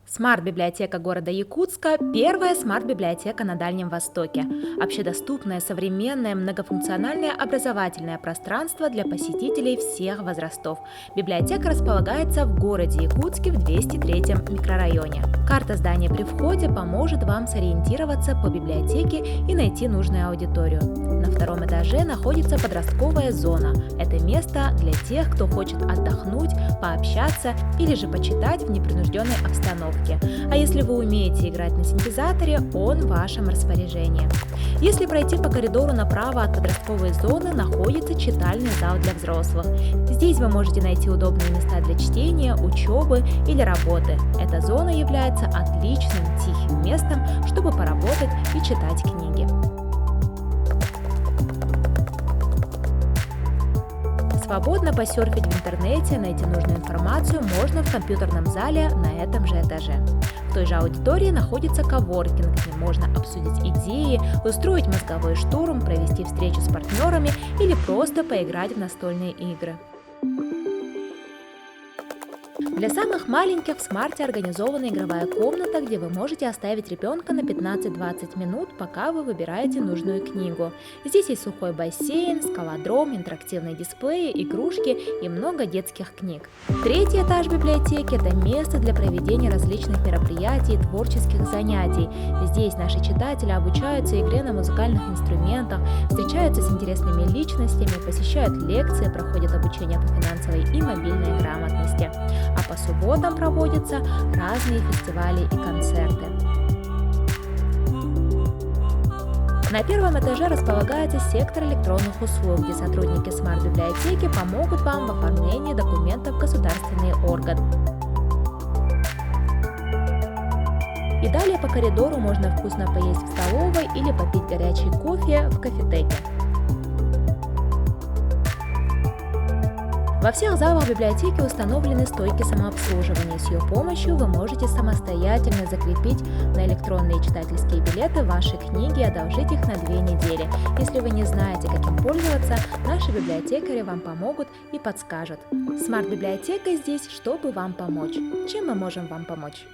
Смарт-библиотека города Якутска – первая смарт-библиотека на Дальнем Востоке. Общедоступное, современное, многофункциональное образовательное пространство для посетителей всех возрастов. Библиотека располагается в городе Якутске в 203-м микрорайоне. Карта здания при входе поможет вам сориентироваться по библиотеке и найти нужную аудиторию. На втором этаже находится подростковая зона. Это место для тех, кто хочет отдохнуть, пообщаться или же почитать в непринужденной обстановке. А если вы умеете играть на синтезаторе, он в вашем распоряжении. Если пройти по коридору направо от подростковой зоны, находится читальный зал для взрослых. Здесь вы можете найти удобные места для чтения, учебы или работы. Эта зона является отличным тихим местом, чтобы поработать и читать книги. Свободно посерфить в интернете, найти нужную информацию можно в компьютерном зале на этом же этаже. В той же аудитории находится коворкинг, где можно обсудить идеи, устроить мозговой штурм, провести встречу с партнерами или просто поиграть в настольные игры. Для самых маленьких в смарте организована игровая комната, где вы можете оставить ребенка на 15-20 минут, пока вы выбираете нужную книгу. Здесь есть сухой бассейн, скалодром, интерактивные дисплеи, игрушки и много детских книг. Третий этаж библиотеки – это место для проведения различных мероприятий и творческих занятий. Здесь наши читатели обучаются игре на музыкальных инструментах, встречаются с интересными личностями, посещают лекции, проходят обучение по финансовой и мобильной грамотности. А по субботам проводятся разные фестивали и концерты. На первом этаже располагается сектор электронных услуг, где сотрудники смарт-библиотеки помогут вам в оформлении документов в государственные органы. И далее по коридору можно вкусно поесть в столовой или попить горячий кофе в кафетерии. Во всех залах библиотеки установлены стойки самообслуживания. С ее помощью вы можете самостоятельно закрепить на электронные читательские билеты ваши книги и одолжить их на 2 недели. Если вы не знаете, как им пользоваться, наши библиотекари вам помогут и подскажут. Смарт-библиотека здесь, чтобы вам помочь. Чем мы можем вам помочь?